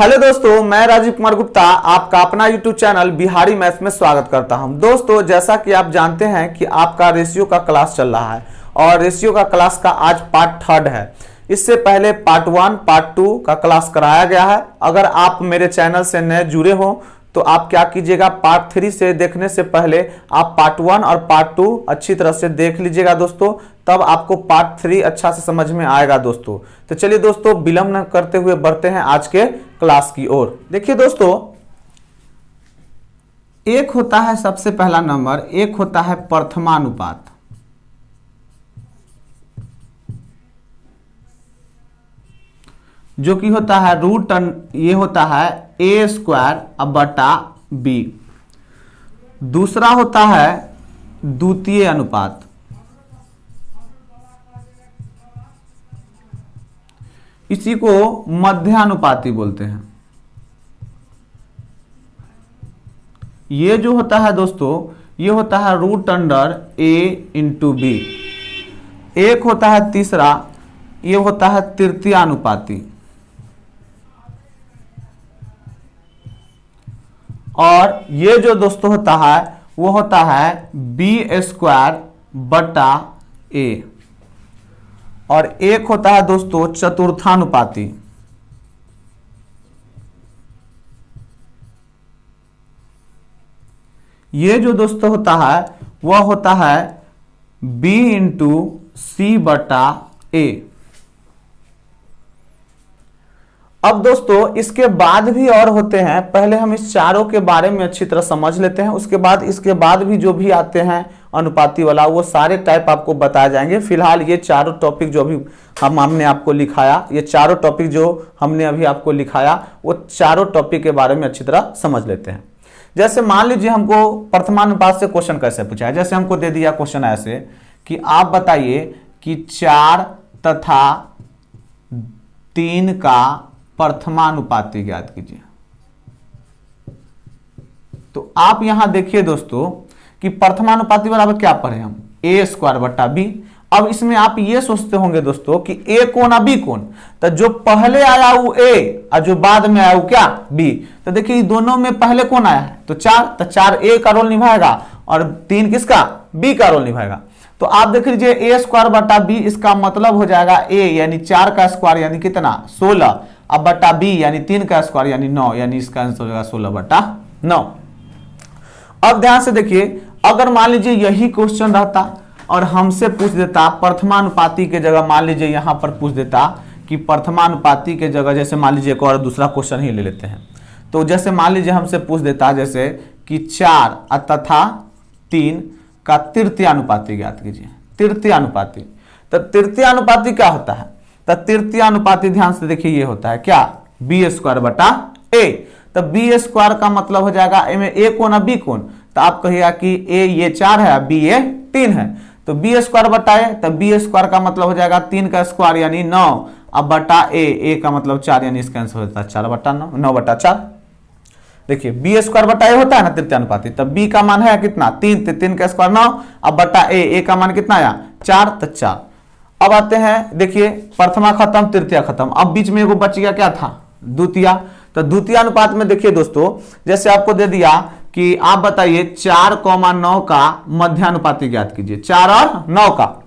Hello दोस्तों, मैं राजीव कुमार गुप्ता आपका अपना यूट्यूब चैनल बिहारी मैथ्स में स्वागत करता हूं। दोस्तों, जैसा कि आप जानते हैं कि आपका रेशियो का क्लास चल रहा है और रेशियो का क्लास का आज पार्ट 3 है। इससे पहले पार्ट 1 पार्ट 2 का क्लास कराया गया है। अगर आप मेरे चैनल से नए जुड़े हो तो आप क्या कीजिएगा, पार्ट 3 से देखने से पहले आप पार्ट 1 और पार्ट 2 अच्छी तरह से देख लीजिएगा दोस्तों, तब आपको पार्ट 3 अच्छा से समझ में आएगा दोस्तों। तो चलिए दोस्तों, विलंब न करते हुए बढ़ते हैं आज के क्लास की ओर। देखिए दोस्तों, एक होता है सबसे पहला नंबर, एक होता है प्रथमानुपात। जो कि होता है रूट, ये होता है ए स्क्वायर अब बटा बी। दूसरा होता है द्वितीय अनुपात। इसी को मध्यानुपाती बोलते हैं। ये जो होता है दोस्तों, ये होता है रूट अंडर ए इंटू बी। एक होता है तीसरा, ये होता है तृतीयानुपाती। और ये जो दोस्तों होता है वो होता है बी स्क्वायर बटा ए। और एक होता है दोस्तों चतुर्थानुपाती। ये जो दोस्तों होता है वह होता है बी इंटू सी बटा ए। अब दोस्तों इसके बाद भी और होते हैं, पहले हम इस चारों के बारे में अच्छी तरह समझ लेते हैं। उसके बाद इसके बाद भी जो भी आते हैं अनुपाती वाला, वो सारे टाइप आपको बताए जाएंगे। फिलहाल ये चारों टॉपिक जो अभी हमने आपको लिखाया, ये चारों टॉपिक जो हमने अभी आपको लिखाया, वो चारों टॉपिक के बारे में अच्छी तरह समझ लेते हैं। जैसे मान लीजिए हमको प्रथमानुपात से क्वेश्चन कैसे पूछा है। जैसे हमको दे दिया क्वेश्चन ऐसे कि आप बताइए कि 4 तथा 3 का प्रथमानुपाती ज्ञात कीजिए। तो आप यहां देखिए दोस्तों कि प्रथमानुपाती बराबर क्या पढ़े हम, ए स्क्वायर बटा बी। अब इसमें आप ये सोचते होंगे दोस्तों कि ए कौन और बी कौन, तो जो पहले आया वो ए और जो बाद में आया वो क्या, बी। तो देखिए दोनों में पहले कौन आया है, तो 4, तो 4 ए का रोल निभाएगा और 3 किसका, बी का रोल निभाएगा। तो आप देख लीजिए ए स्क्वायर बटा बी, इसका मतलब हो जाएगा ए यानी 4 का स्क्वायर यानी कितना 16, अब बटा बी यानी 3 का स्क्वायर यानी 9, यानी इसका आंसर हो जाएगा 16 बटा 9। अब ध्यान से देखिए, अगर मान लीजिए यही क्वेश्चन रहता और हमसे पूछ देता प्रथमानुपाती के जगह, मान लीजिए यहां पर पूछ देता कि प्रथमानुपाती के जगह, जैसे मान लीजिए एक और दूसरा क्वेश्चन ही ले लेते हैं। तो जैसे मान लीजिए हमसे पूछ देता जैसे कि 4 तथा 3 का तृतीयानुपाती ज्ञात कीजिए। तृतीयानुपाती, तो तृतीयानुपाती क्या होता है, तो तृतीयानुपाती ध्यान से देखिए ये होता है क्या, बी स्क्वायर बटा ए। तो बी स्क्वायर का मतलब हो जाएगा ए में ए कौन और बी कौन, तो आप कहिएगा कि ए ये 4 है, बी ये 3 है। तो बी स्क्वायर बटा ए, तो बी स्क्वायर का मतलब हो जाएगा 3 का स्क्वायर यानी 9, अब बटा ए का मतलब 4 यानी इसका आंसर हो जाता है 4 बटा 9, 9 बटा 4। देखिए बी स्क्वायर बटा ए होता है ना तृतीयानुपाती, तब बी का मान है कितना 3, 3 का स्क्वायर 9, अब बटा ए का मान कितना आया 4, तो 4। अब आते हैं, देखिए प्रथमा खत्म तृतीया खत्म, अब बीच में एगो बच गया क्या था, द्वितीया। तो द्वितीय अनुपात में देखिए दोस्तों, जैसे आपको दे दिया कि आप बताइए 4,9 का मध्यानुपाती ज्ञात कीजिए। 4 और 9 का,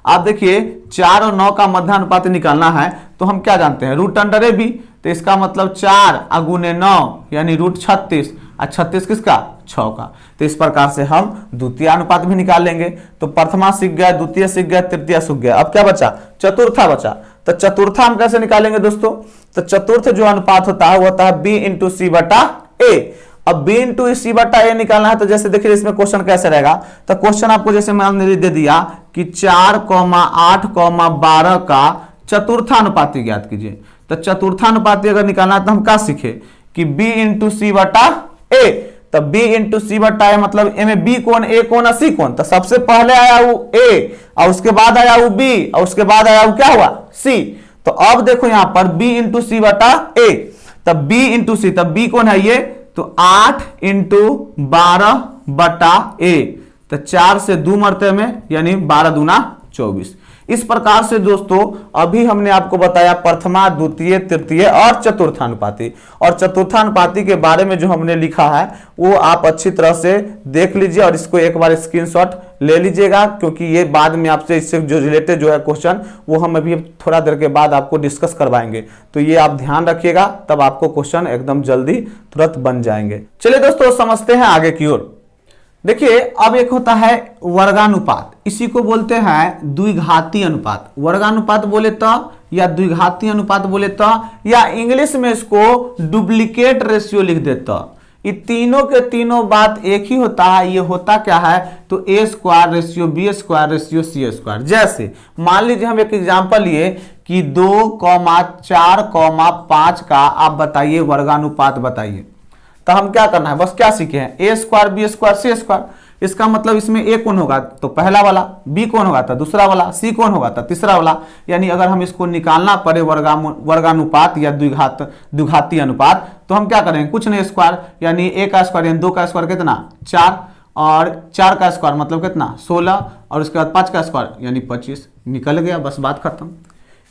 आप देखिए 4 और 9 का मध्यानुपाती निकालना है तो हम क्या जानते हैं, रूट अंडर ए बी। तो इसका मतलब 4 गुने 9 यानी रूट 36, और 36 किसका, 6 का। तो इस प्रकार से हम द्वितीय अनुपात भी निकाल लेंगे। तो प्रथमा सीख गया, द्वितीय सीख गया, तृतीय सीख गया, अब क्या बचा, चतुर्था बचा। तो चतुर्था हम कैसे निकालेंगे दोस्तों, तो चतुर्थ जो अनुपात होता है वो होता है बी इंटू सी बटा ए। अब बी इंटू सी बटा ए निकालना है, तो जैसे देखिए इसमें क्वेश्चन कैसे रहेगा, तो क्वेश्चन आपको जैसे मैंने दे दिया कि 4,8,12 का चतुर्थानुपाती ज्ञात कीजिए। तो चतुर्थानुपाती अगर निकालना है तो हम क्या सीखे कि बी इंटू सी बटा ए। तो बी इंटू सी बटा ए मतलब ए में बी कौन, ए कौन और सी कौन। तो सबसे पहले आया वो ए और उसके बाद आया वो बी और उसके बाद आया वो क्या हुआ, सी। तो अब देखो यहां पर बी इंटू सी बटा ए, तब बी इंटू सी, तब बी कौन है ये, तो 8 इंटू 12 बटा ए। तो 4 से 2 मरते में यानी 12 दूना 24। इस प्रकार से दोस्तों अभी हमने आपको बताया प्रथमा, द्वितीय, तृतीय और चतुर्थानुपाती। और चतुर्थानुपाती के बारे में जो हमने लिखा है वो आप अच्छी तरह से देख लीजिए और इसको एक बार स्क्रीनशॉट ले लीजिएगा, क्योंकि ये बाद में आपसे इससे जो रिलेटेड जो है क्वेश्चन वो हम अभी थोड़ा देर के बाद आपको डिस्कस करवाएंगे। तो ये आप ध्यान रखिएगा, तब आपको क्वेश्चन एकदम जल्दी तुरंत बन जाएंगे। चलिए दोस्तों समझते हैं आगे की ओर। देखिए अब एक होता है वर्गानुपात, इसी को बोलते हैं द्विघाती अनुपात। वर्गानुपात बोले तो या द्विघाती अनुपात बोले तो या इंग्लिश में इसको डुप्लीकेट रेशियो लिख देता। ये तीनों के तीनों बात एक ही होता है। ये होता क्या है तो A square ratio B square ratio C square. जैसे मान लीजिए हम एक एग्जांपल लिए कि 2,4,5 का आप बताइए वर्गानुपात बताइए। तो हम क्या करना है, बस क्या सीखे हैं, A square B square C square. इसका मतलब इसमें ए कौन होगा तो पहला वाला, बी कौन होगा तो दूसरा वाला, सी कौन होगा तो तीसरा वाला। यानी अगर हम इसको निकालना पड़े वर्गानुपात या द्विघाती अनुपात, तो हम क्या करेंगे, कुछ नहीं, स्क्वायर यानी ए का स्क्वायर यानी 2 का स्क्वायर कितना 4, और 4 का स्क्वायर मतलब कितना 16, और उसके बाद 5 का स्क्वायर यानी 25, निकल गया, बस बात खत्म।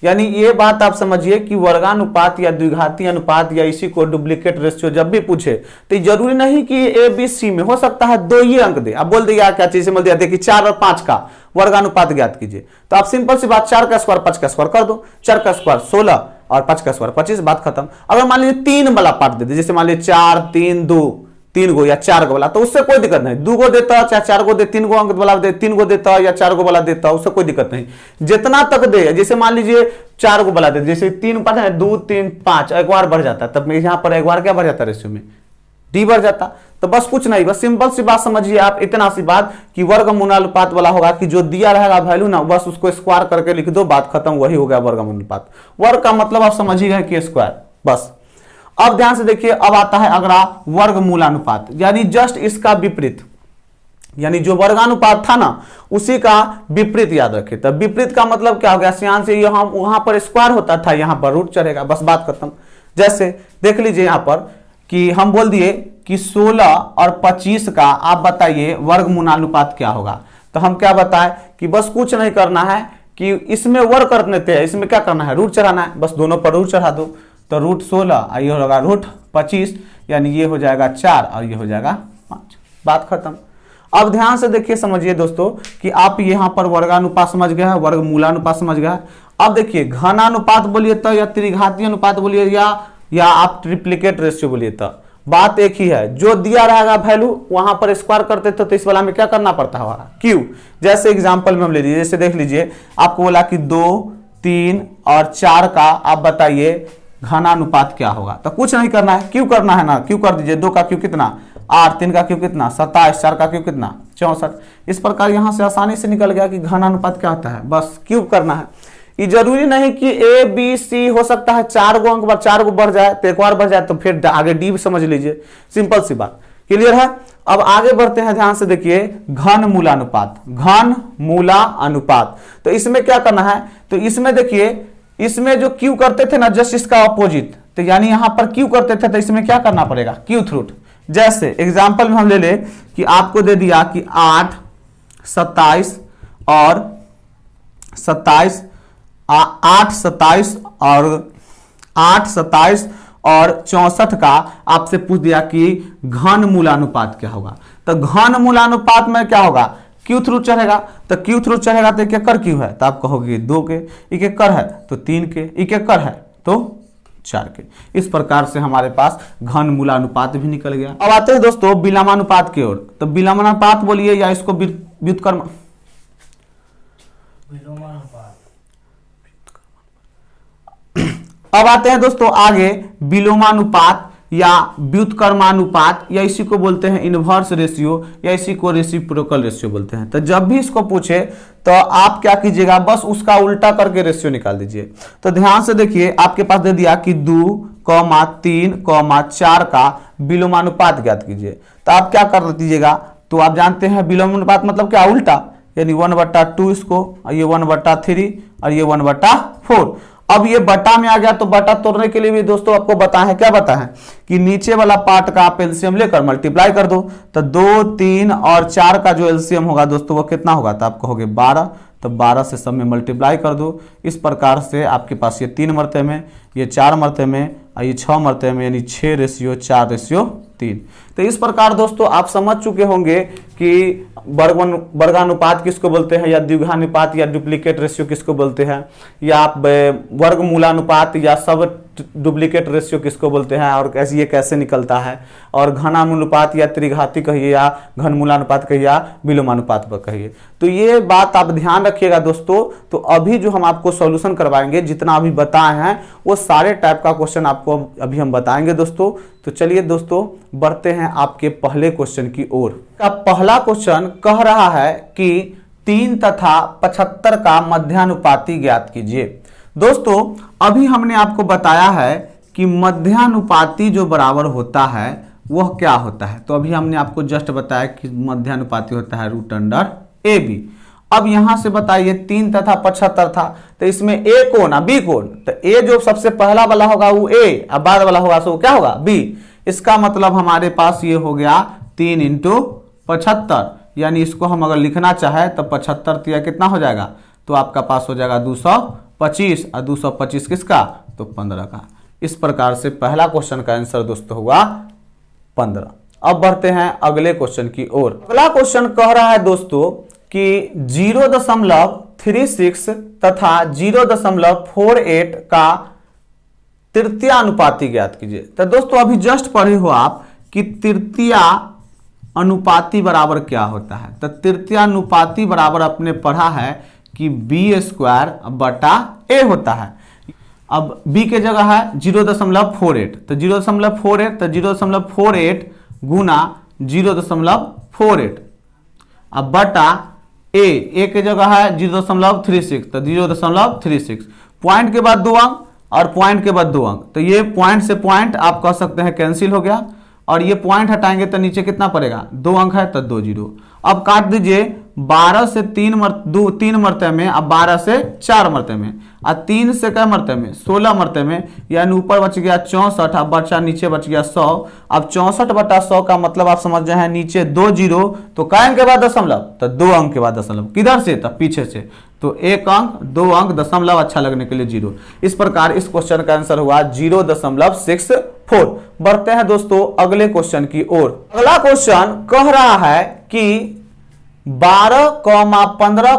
यानी ये बात आप समझिए कि वर्गानुपात या द्विघाती अनुपात या इसी को डुप्लीकेट रेशियो जब भी पूछे तो जरूरी नहीं कि ए बी सी में, हो सकता है 2 ही अंक दे। आप बोल दिया क्या चीज से बोल दिया, देखिए 4 और 5 का वर्गानुपात ज्ञात कीजिए, तो आप सिंपल सी बात 4 का स्क्वायर 5 का स्क्वायर कर दो, 4 का स्क्वायर 16 और 5 का स्क्वायर 25, बात खत्म। अगर मान लीजिए 3 वाला पार्ट दे दे, जैसे मान लीजिए 4 3 2 3 गो या 4 गो वाला, तो उससे कोई दिक्कत नहीं, 2 गो देता चाहे 4 गो दे, 3 गो अंक वाला दे 3 गो देता या 4 गो वाला देता, उससे कोई दिक्कत नहीं, जितना तक दे। जैसे मान लीजिए 4 गो वाला दे, जैसे 3 पार्ट है 2 3 5, एक बार बढ़ जाता है, तब यहाँ पर एक बार क्या बढ़ जाता है रेशियो में, डी बढ़ जाता। तो बस कुछ नहीं, बस सिंपल सी बात समझिए आप, इतना सी बात कि वर्गमूलानुपात वाला होगा कि जो दिया रहेगा वैल्यू ना, बस उसको स्क्वायर करके लिख दो, बात खत्म, वही हो गया वर्गमूलानुपात। वर्ग का मतलब आप समझिएगा कि स्क्वायर, बस। अब ध्यान से देखिए, अब आता है अगला वर्गमूलानुपात, यानी जस्ट इसका विपरीत, यानी जो वर्गानुपात था ना उसी का विपरीत याद रखे। तब विपरीत का मतलब क्या हो गया, सियान से यहाँ वहां पर स्क्वायर होता था, यहां पर रूट चढ़ेगा, बस बात खत्म। जैसे देख लीजिए यहां पर कि हम बोल दिए कि 16 और 25 का आप बताइए वर्गमूलानुपात क्या होगा। तो हम क्या बताएं कि बस कुछ नहीं करना है कि इसमें वर्ग करने थे, इसमें क्या करना है रूट चढ़ाना है, बस दोनों पर रूट चढ़ा दो। तो रूट 16 ये होगा रूट 25, यानी ये हो जाएगा 4 और ये हो जाएगा 5, बात खत्म। अब ध्यान से देखिए समझिए दोस्तों कि आप यहाँ पर वर्गानुपात समझ गए हैं, वर्गमूलानुपात समझ गए हैं। अब देखिए घनानुपात बोलिए तो या त्रिघाती अनुपात बोलिए या आप ट्रिप्लिकेट रेशियो बोलिए तो बात एक ही है। जो दिया रहेगा वैल्यू वहां पर स्क्वायर करते थे, तो इस वाला में क्या करना पड़ता है क्यू। जैसे एग्जांपल में हम ले लीजिए, जैसे देख लीजिए आपको बोला कि 2 3 और 4 का आप बताइए घनानुपात क्या होगा। तो कुछ नहीं करना है, क्यू करना है ना, क्यू कर दीजिए। 2 का क्यू कितना 8, 3 का क्यू कितना 27, 4 का क्यू कितना 64। इस प्रकार यहां से आसानी से निकल गया कि घनानुपात क्या होता है, बस क्यूब करना है। ये जरूरी नहीं कि ए बी सी, हो सकता है 4 गो अंक 4 गो बढ़ जाए तो एक बार बढ़ जाए तो फिर आगे डी भी समझ लीजिए, सिंपल सी बात, क्लियर है। अब आगे बढ़ते हैं, ध्यान से देखिए घनमूलानुपात, घनमूलानुपात। तो इसमें क्या करना है, तो इसमें देखिए इसमें जो क्यू करते थे ना जस्ट इसका अपोजिट, तो यानी यहां पर क्यू करते थे तो इसमें क्या करना पड़ेगा क्यू थ्रूट। जैसे एग्जांपल में हम ले ले कि आपको दे दिया कि 8 27 और 27 8 27 और 64 का आपसे पूछ दिया कि घनमूलानुपात क्या होगा। तो घनमूलानुपात में क्या होगा, क्यू थ्रू चढ़ेगा। तो क्यू थ्रू चढ़ेगा तो एक कर क्यू है, तो आप कहोगे 2 के, एक कर है तो 3 के, एक कर है तो 4 के। इस प्रकार से हमारे पास घनमूलानुपात भी निकल गया। अब आते हैं दोस्तों विलोमानुपात की ओर। तो विलोमानुपात बोलिए या इसको व्युत्क्रम, अब आते हैं दोस्तों आगे विलोमानुपात या व्युत्क्रमानुपात, या इसी को बोलते हैं इनवर्स रेशियो, या इसी को रेसिप्रोकल रेशियो बोलते हैं। तो जब भी इसको पूछे तो आप क्या कीजिएगा, बस उसका उल्टा करके रेशियो निकाल दीजिए। तो ध्यान से देखिए, आपके पास दे दिया कि 2, 3, 4 का विलोमानुपात ज्ञात कीजिए। तो आप क्या कर दीजिएगा, तो आप जानते हैं विलोमानुपात मतलब क्या, उल्टा, यानी 1/2 इसको, और ये 1/3 और ये 1/4। अब ये बटा में आ गया, तो बटा तोड़ने के लिए भी दोस्तों आपको बताएं, क्या बताएं कि नीचे वाला पार्ट का आप एलसीएम लेकर मल्टीप्लाई कर दो। तो 2, 3 और 4 का जो एलसीएम होगा दोस्तों वो कितना होगा, तो आप कहोगे 12, तो 12 से सब में मल्टीप्लाई कर दो। इस प्रकार से आपके पास ये 3 मरते में, ये 4 मरते में और ये 6 मरते में, यानी 6:4:3। तो इस प्रकार दोस्तों आप समझ चुके होंगे कि वर्गानुपात किसको बोलते हैं, या द्विघानुपात या डुप्लीकेट रेशियो किसको बोलते हैं, या आप वर्गमूलानुपात या सब डुप्लीकेट रेशियो किसको बोलते हैं, और कैसे ये कैसे निकलता है, और घनानुपात या त्रिघाती कहिए, या घनमूलानुपात कहिए, या विलोमानुपात कहिए। तो ये बात आप ध्यान रखिएगा दोस्तों। तो अभी जो हम आपको सॉल्यूशन करवाएंगे, जितना अभी बताए हैं वो सारे टाइप का क्वेश्चन आपको अभी हम बताएंगे दोस्तों। तो चलिए दोस्तों बढ़ते हैं आपके पहले क्वेश्चन की ओर। का पहला क्वेश्चन कह रहा है कि 3 तथा 75 का मध्यानुपाती ज्ञात कीजिए। दोस्तों अभी हमने आपको बताया है कि मध्यानुपाती जो बराबर होता है वह क्या होता है। तो अभी हमने आपको जस्ट बताया कि मध्यानुपाती होता है √√AB। अब यहां से बताइए 3 तथा 75 था, तो इसमें A कौन और B कौन। तो A जो सबसे पहला वाला होगा वो A, और बाद वाला होगा सो क्या होगा B। इसका मतलब हमारे पास ये हो गया 3 × 75, यानी इसको हम अगर लिखना चाहे तो 75 तिया कितना हो जाएगा, तो आपका पास हो जाएगा 225, और 225 किसका, तो 15 का। इस प्रकार से पहला क्वेश्चन का आंसर दोस्तों हुआ 15। अब बढ़ते हैं अगले क्वेश्चन की ओर। अगला क्वेश्चन कह रहा है दोस्तों कि 0.36 तथा 0.48 का तृतीय अनुपाती ज्ञात कीजिए। तो दोस्तों अभी जस्ट पढ़े हो आप कि तृतीय अनुपाती बराबर क्या होता है। तो तृतीय अनुपाती बराबर अपने पढ़ा है कि B² / A होता है। अब B के जगह है 0.48, तो 0.48 तो 0.48 गुना 0.48, अब बटा A के जगह है 0.36, तो 0.36, पॉइंट के बाद 2 अंक और पॉइंट के बाद 2 अंक, तो ये पॉइंट से पॉइंट आप कह सकते हैं कैंसिल हो गया, और ये पॉइंट हटाएंगे तो नीचे कितना पड़ेगा, 2 अंक है तो 2 जीरो। अब काट दीजिए 12 से 3 मरते में, अब 12 से 4 मरते में, और 3 से क्या मरते में, 16 मरते में, यानी ऊपर बच गया 64, अब बचा नीचे बच गया 100। अब 64/100 का मतलब आप समझ रहे हैं, नीचे 2 जीरो, तो कै अंक के बाद दशमलव, तो 2 अंक के बाद दशमलव, किधर से, तो पीछे से, तो 1 अंक 2 अंक दशमलव अच्छा लगने के लिए 0। इस प्रकार इस क्वेश्चन का आंसर हुआ 0.64। बढ़ते हैं दोस्तों अगले क्वेश्चन की ओर। अगला क्वेश्चन कह रहा है कि 12, 15,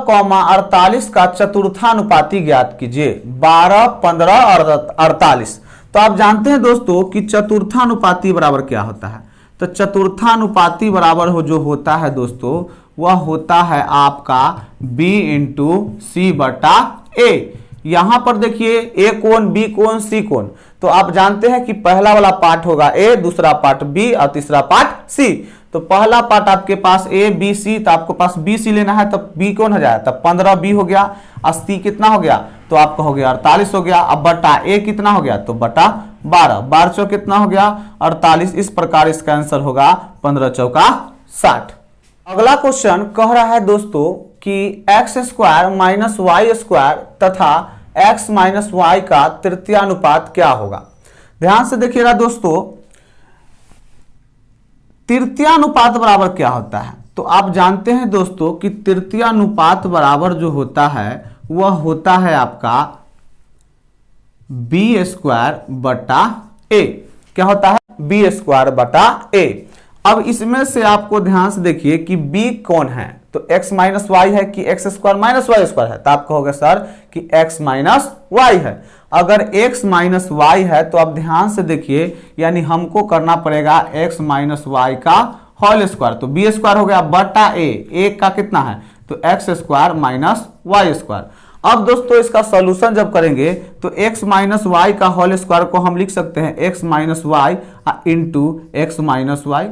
48 का चतुर्थानुपाती ज्ञात कीजिए। 12, 15 और 48। तो आप जानते हैं दोस्तों कि चतुर्थानुपाती बराबर क्या होता है। तो चतुर्थानुपाती बराबर हो जो होता है दोस्तों, वह होता है आपका B × C/A। यहां पर देखिए A कोण, B कोण, C कोण। तो आप जानते हैं कि पहला वाला पार्ट होगा A, दूसरा पार्ट B और तीसरा पार्ट C। तो पहला पार्ट आपके पास A B C, तो आपको पास B C लेना है, तो B कौन हो जाए, तब 15B हो गया, और C कितना हो गया, तो आपका हो गया 48 हो गया। अब बटा A कितना हो गया, तो बटा 12, 12 कितना हो गया 48। इस प्रकार इसका आंसर होगा 15 चौका 60। अगला क्वेश्चन कह रहा है दोस्तों कि x² - y² तथा x - y का तृतीयानुपात क्या होगा। ध्यान से देखिएगा दोस्तों, तृतीयानुपात बराबर क्या होता है। तो आप जानते हैं दोस्तों कि तृतीयानुपात बराबर जो होता है वह होता है आपका B² / क्या होता है, B² / A। अब इसमें से आपको ध्यान से देखिए कि B कौन है, तो x - y है कि x² - y² है, तो आप कहोगे सर कि x - y है। अगर x - y है तो आप ध्यान से देखिए, यानी हमको करना पड़ेगा x - y का होल स्क्वायर, तो B² हो गया बटा A का कितना है, तो x² - y²। अब दोस्तों इसका सॉल्यूशन जब करेंगे तो x - y का होल स्क्वायर को हम लिख सकते हैं x - y × x - y।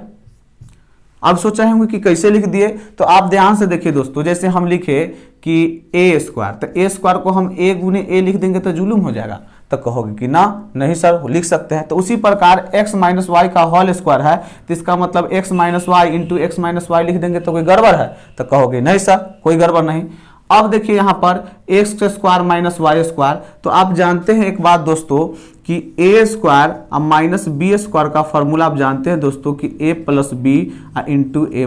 अब सोचा होंगे कि कैसे लिख दिए, तो आप ध्यान से देखिए दोस्तों, जैसे हम लिखे कि A², तो A² को हम A × A लिख देंगे तो जुलूम हो जाएगा, तो कहोगे कि ना नहीं सर लिख सकते हैं। तो उसी प्रकार x - y का होल स्क्वायर है, तो इसका मतलब x - y × x - y लिख देंगे तो कोई गड़बड़ है, तो कहोगे नहीं सर कोई गड़बड़ नहीं। अब देखिए यहाँ पर x² - y²। तो आप जानते हैं एक बात दोस्तों कि A² - B² का फॉर्मूला आप जानते हैं दोस्तों कि A + B × A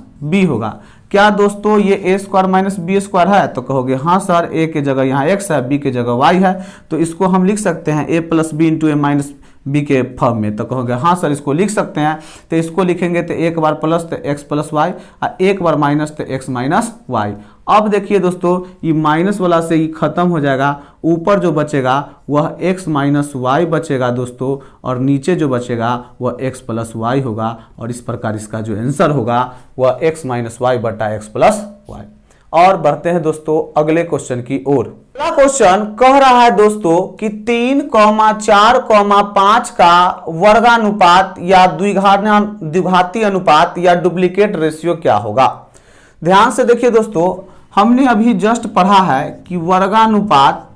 - B होगा। क्या दोस्तों ये ए स्क्वायर माइनस बी स्क्वायर है? तो कहोगे हाँ सर, ए के जगह यहाँ x है, बी के जगह y है, तो इसको हम लिख सकते हैं a plus B into A minus B के फॉर्म में। तो कहोगे हाँ सर इसको लिख सकते हैं। तो इसको लिखेंगे तो एक बार प्लस तो x प्लस वाई और एक बार माइनस तो x माइनस वाई। अब देखिए दोस्तों ये माइनस वाला से ही खत्म हो जाएगा, ऊपर जो बचेगा वह x माइनस वाई बचेगा दोस्तों, और नीचे जो बचेगा वह x प्लस वाई होगा, और इस प्रकार इसका जो आंसर होगा वह x माइनस वाई बटा x प्लस वाई। और बढ़ते हैं दोस्तों अगले क्वेश्चन की ओर। अगला क्वेश्चन कह रहा है दोस्तों कि 3, 4, 5 का वर्गानुपात या द्विघाती अनुपात या डुप्लीकेट रेशियो क्या होगा? ध्यान से देखिए दोस्तों, हमने अभी जस्ट पढ़ा है कि वर्गानुपात,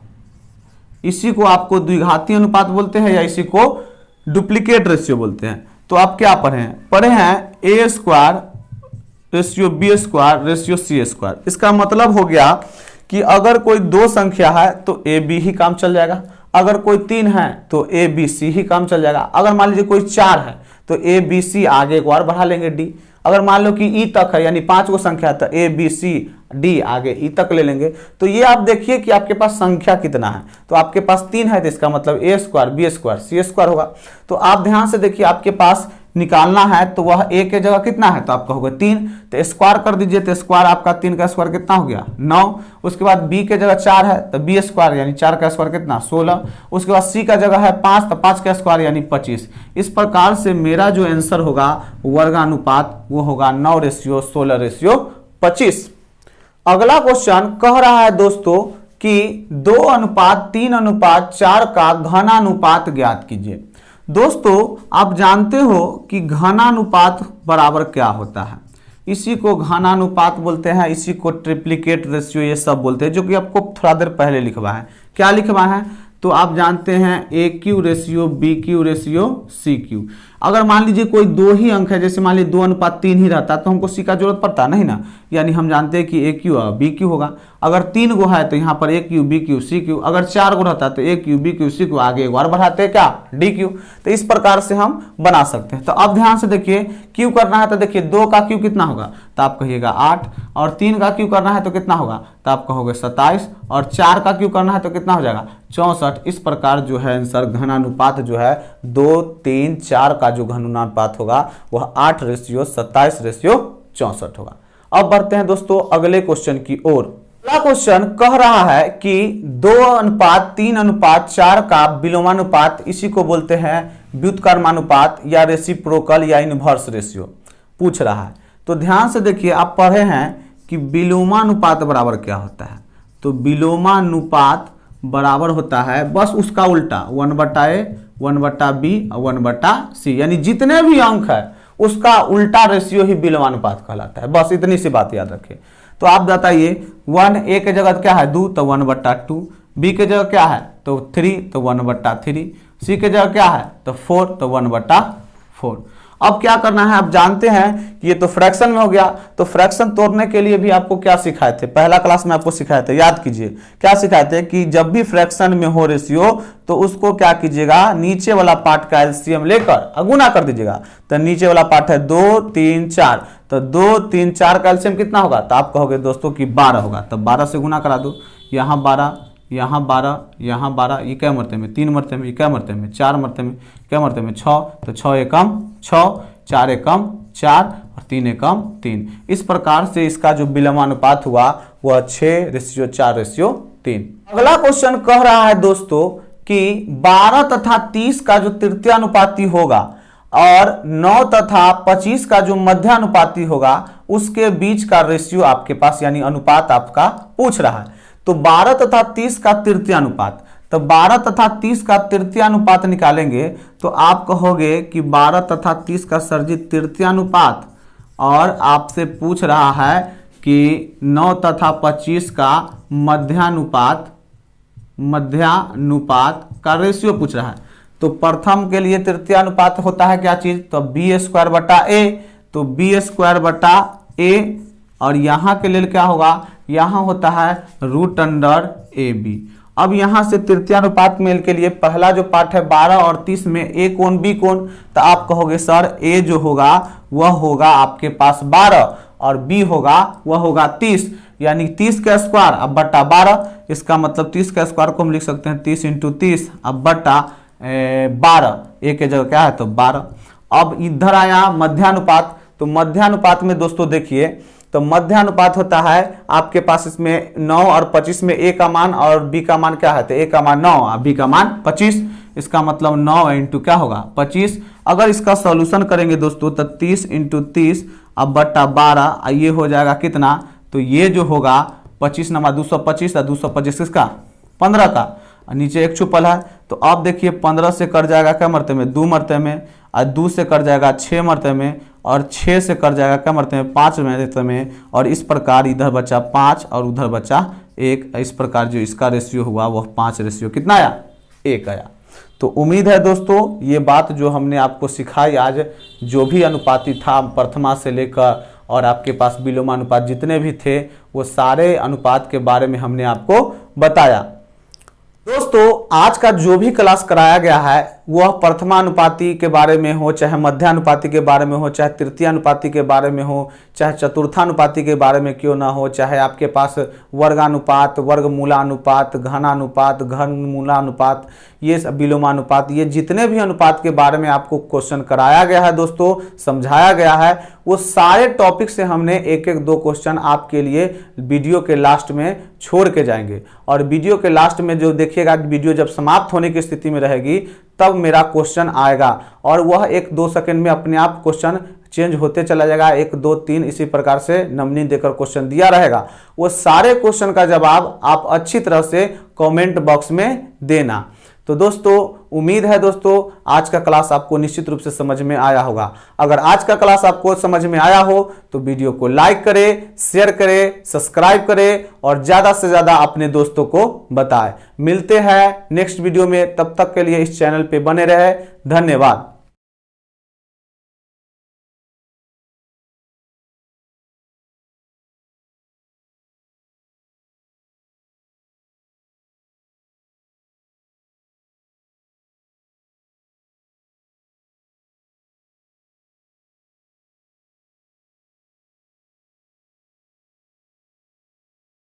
इसी को आपको द्विघाती अनुपात बोलते हैं या इसी को डुप्लीकेट रेशियो बोलते हैं। तो आप क्या पढ़े हैं A square ratio B square ratio C square. इसका मतलब हो गया कि अगर कोई 2 संख्या है तो ए बी ही काम चल जाएगा, अगर कोई 3 है तो ए बी सी ही काम चल जाएगा, अगर मान लीजिए कोई 4 है तो ए बी सी आगे एक बार बढ़ा लेंगे डी, अगर मान लो कि ई तक है यानी 5 गो संख्या तो ए बी सी डी आगे ई तक ले लेंगे। तो ये आप देखिए कि आपके पास संख्या कितना है, तो आपके पास 3 है तो इसका मतलब ए स्क्वायर बी स्क्वायर सी स्क्वायर होगा। तो आप ध्यान से देखिए आपके पास निकालना है तो वह ए के जगह कितना है, तो आपका होगा 3, तो स्क्वायर कर दीजिए, तो स्क्वायर आपका 3 का स्क्वायर कितना हो गया 9। उसके बाद बी के जगह 4 है तो बी स्क्वायर यानी 4 का स्क्वायर कितना 16। उसके बाद सी का जगह है 5 तो 5 का स्क्वायर यानी 25। इस प्रकार से मेरा जो आंसर होगा वर्गानुपात वो होगा 9:16:25। अगला क्वेश्चन कह रहा है दोस्तों कि 2:3:4 का घनानुपात ज्ञात कीजिए। दोस्तों आप जानते हो कि घनानुपात बराबर क्या होता है, इसी को घनानुपात बोलते हैं, इसी को ट्रिप्लिकेट रेशियो ये सब बोलते हैं, जो कि आपको थोड़ा देर पहले लिखवा है। क्या लिखवा है तो आप जानते हैं A cube ratio B cube ratio C cube. अगर मान लीजिए कोई 2 ही अंक है, जैसे मान लीजिए 2:3 ही रहता तो हमको सी का जरूरत पड़ता नहीं ना, यानी हम जानते हैं कि ए क्यू और बी क्यू होगा। अगर 3 गो है तो यहाँ पर A cube B cube C cube, अगर 4 गो रहता तो A cube B cube C cube आगे एक बार बढ़ाते हैं क्या डी क्यू। तो इस प्रकार से हम बना सकते हैं। तो अब ध्यान से देखिए क्यू करना है तो देखिए 2 का क्यू कितना होगा तो आप कहिएगा 8, और 3 का क्यू करना है तो कितना होगा तो आप कहोगे 27, और 4 का क्यू करना है तो कितना हो जाएगा 64। इस प्रकार जो है आंसर घनानुपात जो है 2, 3, 4 का जो घनानुपात होगा वह 8:27:64 होगा। अब बढ़ते हैं दोस्तों अगले क्वेश्चन की ओर। अगला क्वेश्चन कह रहा है कि 2:3:4 का विलोमानुपात, इसी को बोलते हैं व्युत्क्रमानुपात या रेसिप्रोकल या इनवर्स रेशियो पूछ रहा है। तो ध्यान से देखिए आप पढ़े हैं कि विलोमानुपात बराबर क्या होता है, तो विलोमानुपात बराबर होता है बस उसका उल्टा 1/a 1/b और 1/c, यानी जितने भी अंक है उसका उल्टा रेशियो ही विलोमानुपात कहलाता है। बस इतनी सी बात याद रखिए। तो आप बताइए 1 ए के जगह क्या है 2 तो 1/2, बी के जगह क्या है तो 3 तो 1/3, सी के जगह क्या है तो 4 तो 1/4। अब क्या करना है, आप जानते हैं कि ये तो फ्रैक्शन में हो गया, तो फ्रैक्शन तोड़ने के लिए भी आपको क्या सिखाए थे, पहला क्लास में आपको सिखाए थे, याद कीजिए क्या सिखाए थे कि जब भी फ्रैक्शन में हो रेशियो तो उसको क्या कीजिएगा, नीचे वाला पार्ट का एलसीएम लेकर गुना कर दीजिएगा। तो नीचे वाला पार्ट है 2, 3, 4, तो 2, 3, 4 का एलसीएम कितना होगा, तो आप कहोगे दोस्तों कि 12 होगा। तो 12 से गुना करा दो, यहाँ 12, यहाँ 12, यहाँ 12, ये क्या मरते में 3 मरते में, ये क्या मरते में 4 मरते में, क्या मरते में 6, तो 6 एकम 6, 4 एकम 4 और 3 एकम 3। इस प्रकार से इसका जो विलोमानुपात हुआ वह 6:4:3। अगला क्वेश्चन कह रहा है दोस्तों कि 12 तथा 30 का जो तृतीयानुपाती होगा और 9 तथा 25 का जो मध्यानुपाती होगा उसके बीच का रेशियो आपके पास यानी अनुपात आपका पूछ रहा है। तो 12 तथा 30 का तृतीयानुपात, तो 12 तथा 30 का तृतीयानुपात निकालेंगे तो आप कहोगे कि 12 तथा 30 का सर्जित तृतीयानुपात, और आपसे पूछ रहा है कि 9 तथा 25 का मध्यानुपात का रेशियो पूछ रहा है। तो प्रथम के लिए तृतीयानुपात होता है क्या चीज, तो b² तो b², और यहाँ के लिए क्या होगा, यहाँ होता है √AB। अब यहाँ से तृतीयानुपात मेल के लिए पहला जो पार्ट है 12 और 30 में ए कोण बी कोण, तो आप कहोगे सर ए जो होगा वह होगा आपके पास 12 और बी होगा वह होगा 30, यानी 30 का स्क्वायर अब बट्टा 12। इसका मतलब 30 का स्क्वायर को हम लिख सकते हैं 30 × 30 अब बट्टा 12, एक जगह क्या है तो 12। अब इधर आया मध्यानुपात, तो मध्यानुपात में दोस्तों देखिए, तो मध्यानुपात होता है आपके पास इसमें 9 और 25 में ए का मान और बी का मान क्या है, तो ए का मान 9 और बी का मान 25। इसका मतलब 9 इंटू क्या होगा 25। अगर इसका सॉल्यूशन करेंगे दोस्तों तो 30 × 30 अब बट्टा 12, ये हो जाएगा कितना, तो ये जो होगा 25 नमा 225 और 225 किसका 15 का, और नीचे एक छुपल है। तो अब देखिए 15 से कट जाएगा क्या मरते में 2 मरते में, और 2 से कट जाएगा 6 मरते में, और 6 से कट जाएगा क्या मरते में 5 मरते में, और इस प्रकार इधर बचा 5 और उधर बचा 1। इस प्रकार जो इसका रेशियो हुआ वह 5 रेशियो कितना आया 1 आया। तो उम्मीद है दोस्तों ये बात जो हमने आपको सिखाई आज, जो भी अनुपाती था प्रथमा से लेकर और आपके पास विलोमा अनुपात जितने भी थे वो सारे अनुपात के बारे में हमने आपको बताया। दोस्तों आज का जो भी क्लास कराया गया है वह प्रथमानुपाती के बारे में हो, चाहे मध्यानुपाती के बारे में हो, चाहे तृतीयानुपाती के बारे में हो, चाहे चतुर्थानुपाती के बारे में क्यों ना हो, चाहे आपके पास वर्गानुपात, वर्गमूलानुपात, घनानुपात, घनमूलानुपात, ये विलोमानुपात, ये जितने भी अनुपात के बारे में आपको क्वेश्चन कराया गया है दोस्तों, समझाया गया है, वो सारे टॉपिक से हमने एक एक 2 क्वेश्चन आपके लिए वीडियो के लास्ट में छोड़ के जाएंगे। और वीडियो के लास्ट में जो देखिएगा, वीडियो जब समाप्त होने की स्थिति में रहेगी तब मेरा क्वेश्चन आएगा और वह 1-2 सेकंड में अपने आप क्वेश्चन चेंज होते चला जाएगा। 1 2 3 इसी प्रकार से नंबरिंग देकर क्वेश्चन दिया रहेगा। वो सारे क्वेश्चन का जवाब आप अच्छी तरह से कमेंट बॉक्स में देना। तो दोस्तों उम्मीद है दोस्तों आज का क्लास आपको निश्चित रूप से समझ में आया होगा। अगर आज का क्लास आपको समझ में आया हो तो वीडियो को लाइक करें, शेयर करें, सब्सक्राइब करें और ज़्यादा से ज़्यादा अपने दोस्तों को बताएं। मिलते हैं नेक्स्ट वीडियो में, तब तक के लिए इस चैनल पे बने रहे। धन्यवाद।